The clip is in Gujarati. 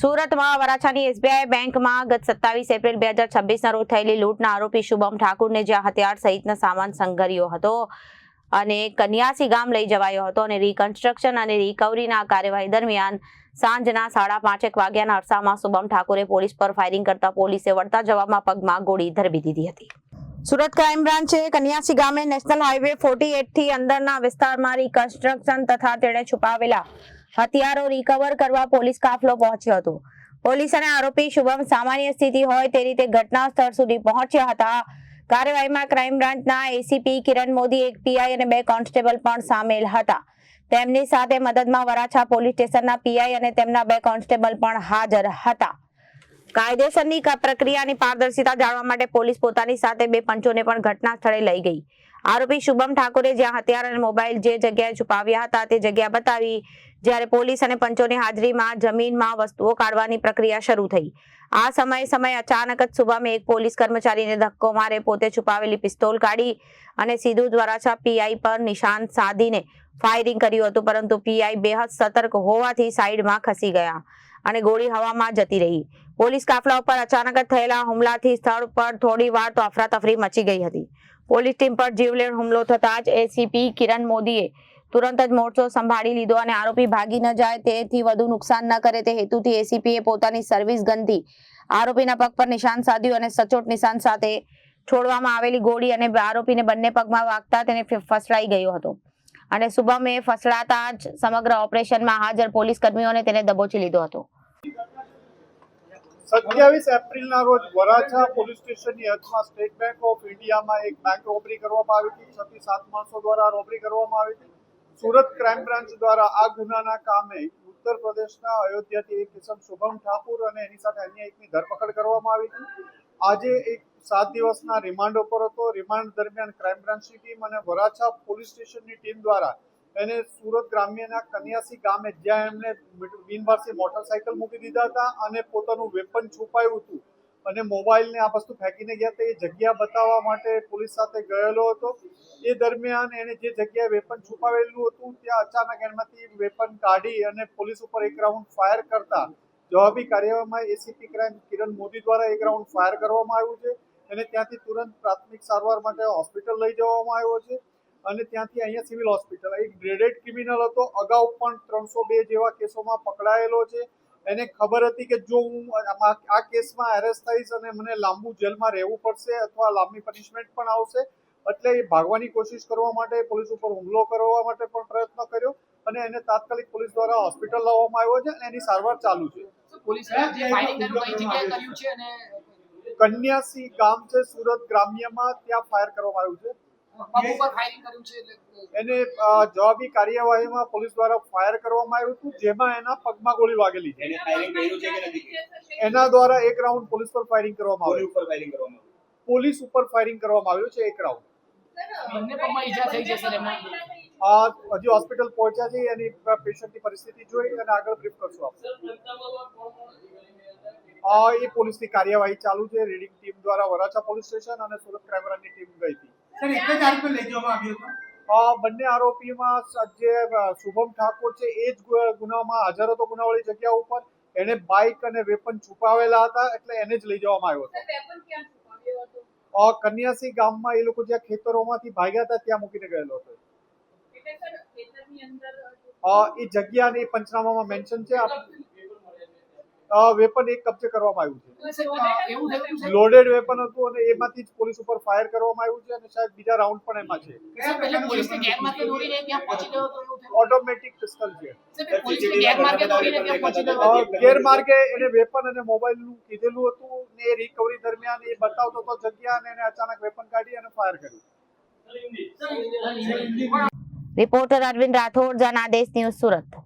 સુરતમાં વરાછાની એસબીઆઈ બેંકમાં ગત 27 એપ્રિલ 2026ના રોજ થયેલી લૂંટના આરોપી શુભમ ઠાકુરને જ્યાં હથિયાર સહિતના સામાન સંઘર્યો હતો અને કન્યાસી ગામ લઈ જવાયો હતો અને રિકન્સ્ટ્રક્શન અને રિકવરીના કાર્યવાહી દરમિયાન સાંજના 5:30 વાગ્યાના અરસામાં શુભમ ઠાકુરે પોલીસ પર ફાયરિંગ કરતા પોલીસે વળતા જવાબમાં પગમાં ગોળી ધરબી દીધી હતી। સુરત ક્રાઇમ બ્રાન્ચે કન્યાસી ગામે નેશનલ હાઈવે 48 થી અંદરના વિસ્તારમાં રિકન્સ્ટ્રક્શન તથા તેણે છુપાવેલા હથિયારો રિકવર કરવા પોલીસ કાફલો પહોંચ્યો હતો। પોલીસ અને આરોપી શુભમ સામાન્ય સ્થિતિ હોય તે રીતે ઘટના સ્થળ સુધી પહોંચ્યા હતા। કાર્યવાહીમાં ક્રાઇમ બ્રાન્ચના એસીપી કિરણ મોદી, એક પીઆઈ અને 2 કોન્સ્ટેબલ પણ સામેલ હતા। તેમની સાથે મદદમાં વરાછા પોલીસ સ્ટેશનના પીઆઈ અને તેમના 2 કોન્સ્ટેબલ પણ હાજર હતા। કાયદેસરની પ્રક્રિયાની પારદર્શિતા જાણવા માટે પોલીસ પોતાની સાથે 2 પંચોને પણ ઘટના સ્થળે લઈ ગઈ। આરોપી શુભમ ઠાકુરે જ્યાં હથિયાર અને મોબાઈલ જે જગ્યાએ છુપાવ્યા હતા તે જગ્યા બતાવી, જ્યારે પોલીસ અને પંચોની હાજરીમાં જમીનમાં વસ્તુઓ કાઢવાની પ્રક્રિયા શરૂ થઈ। આ સમયે અચાનક જ શુભમે એક પોલીસ કર્મચારીને ધક્કો મારે પોતે છુપાવેલી પિસ્તોલ કાઢી અને સીધું વરાછા પીઆઈ પર નિશાન સાધીને ફાયરિંગ કર્યું હતું, પરંતુ પીઆઈ બેહદ સતર્ક હોવાથી સાઈડમાં ખસી ગયા અને ગોળી હવામાં જતી રહી। પોલીસ કાફલા ઉપર અચાનક જ થયેલા હુમલાથી સ્થળ પર થોડી વાર તો અફરાતફરી મચી ગઈ હતી। પોલીસ ટીમ પર જીવલેણ હુમલો થતાં જ એસીપી કિરણ મોદીએ તુરંત જ મોરચો સંભાળી લીધો અને આરોપી ભાગી ન જાય તેથી વધુ નુકસાન ન કરે તે હેતુથી એસીપીએ પોતાની સર્વિસ ગનથી આરોપીના પગ પર નિશાન સાધ્યું અને સચોટ નિશાન સાથે છોડવામાં આવેલી ગોળી અને આરોપીને બંને પગમાં વાગતા તેને ફસડાઈ ગયો હતો અને શુભમે ફસડાતા જ સમગ્ર ઓપરેશનમાં હાજર પોલીસ કર્મીઓને તેને દબોચી લીધો હતો। 27 એપ્રિલના રોજ વરાછા પોલીસ સ્ટેશનની હદમાં સ્ટેટ બેંક ઓફ ઇન્ડિયામાં એક બેંક રોબરી કરવામાં આવી હતી। 6 થી 7 માણસો દ્વારા રોબરી કરવામાં આવી હતી। સુરત ક્રાઇમ બ્રાન્ચ દ્વારા આ ગુનાના કામે ઉત્તર પ્રદેશના અયોધ્યાથી એક કિસમ શુભમ ઠાકુર અને એની સાથે અન્ય એકની ધરપકડ કરવામાં આવી હતી। આજે એક 7 દિવસના રિમાન્ડ ઉપર હતો। રિમાન્ડ દરમિયાન ક્રાઇમ બ્રાન્ચની ટીમ અને વરાછા પોલીસ સ્ટેશનની ટીમ દ્વારા એને સુરત ગ્રામ્યના કન્યાસી ગામે જ્યાં એમને બિનવારસી મોટરસાયકલ મૂકી દીધા હતા અને પોતાનું વેપન છુપાયું હતું અને મોબાઈલને આ વસ્તુ ફેંકીને ગયા હતા, એ જગ્યા બતાવવા માટે પોલીસ સાથે ગયેલો હતો। એ દરમિયાન એને જે જગ્યાએ વેપન છુપાવેલું હતું ત્યાં અચાનક એમાંથી વેપન કાઢી અને પોલીસ ઉપર એક રાઉન્ડ ફાયર કરતા જવાબી કાર્યવાહીમાં એસીપી ક્રાઇમ કિરણ મોદી દ્વારા એક રાઉન્ડ ફાયર કરવામાં આવ્યું છે અને ત્યાંથી તુરંત પ્રાથમિક સારવાર માટે હોસ્પિટલ લઈ જવામાં આવ્યો છે અને ત્યાંથી અહીંયા સિવિલ હોસ્પિટલ। એક ગ્રેડેડ ક્રિમિનલ હતો, અગાઉ પણ 302 જેવા કેસોમાં પકડાયેલો છે। એને ખબર હતી કે જો હું આ કેસમાં એરેસ્ટ થઈશ અને મને લાંબુ જેલમાં રહેવું પડશે અથવા લાંબી પનિશમેન્ટ પણ આવશે, એટલે એ ભાગવાની કોશિશ કરવા માટે પોલીસ ઉપર હુમલો કરવા માટે પણ પ્રયત્ન કર્યો અને એને તાત્કાલિક પોલીસ દ્વારા હોસ્પિટલ લાવવામાં આવ્યો છે અને એની સારવાર ચાલુ છે। કન્યાસી ગામ છે સુરત ગ્રામ્યમાં, ત્યાં ફાયર કરવામાં આવ્યું છે। એને જવાબી કાર્યવાહીમાં પોલીસ દ્વારા ફાયર કરવામાં આવ્યું હતું, જેમાં એના પગમાં ગોળી વાગેલી છે। એના દ્વારા એક રાઉન્ડ પોલીસ પર ફાયરિંગ કરવામાં આવ્યું, પોલીસ ઉપર ફાયરિંગ કરવામાં આવ્યું છે એક રાઉન્ડ। હજી હોસ્પિટલ પહોંચ્યા છે, એની પેશન્ટની પરિસ્થિતિ જોઈ અને આગળ બ્રીફ કરશું આપણે। એ પોલીસની કાર્યવાહી ચાલુ છે। રીડિંગ ટીમ દ્વારા વરાછા પોલીસ સ્ટેશન અને સુરત ક્રાઇમ બ્રાન્ચની ટીમ ગઈ હતી। બંને આરોપીમાં જે શુભમ ઠાકોર છે એ જ ગુનામાં હાજર હતો ગુનાવાળી જગ્યા ઉપર। એને બાઇક અને વેપન છુપાવેલા હતા એટલે એને જ લઈ જવામાં આવ્યો હતો। કન્યાસી ગામમાં એ લોકો જ્યાં ખેતરોમાંથી ભાગ્યા હતા ત્યાં મૂકીને ગયેલો હતો। એ જગ્યાની પંચનામામાં મેન્શન છે। વેપન એક કબજે કરવામાં આવ્યું છે, લોડેડ વેપન હતું અને એમાંથી જ પોલીસ ઉપર ફાયર કરવામાં આવ્યું છે અને શાયદ બીજા રાઉન્ડ પણ એમાં છે। ઓટોમેટિક પિસ્તોલ છે। ગેરમાર્ગે એને વેપન અને મોબાઈલનું કીધેલું હતું ને એ રિકવરી દરમિયાન એ બતાવતો હતો જગ્યા અને એને અચાનક વેપન કાઢી અને ફાયર કર્યું। Reporter Arvind Rathod, Janadesh news, Surat.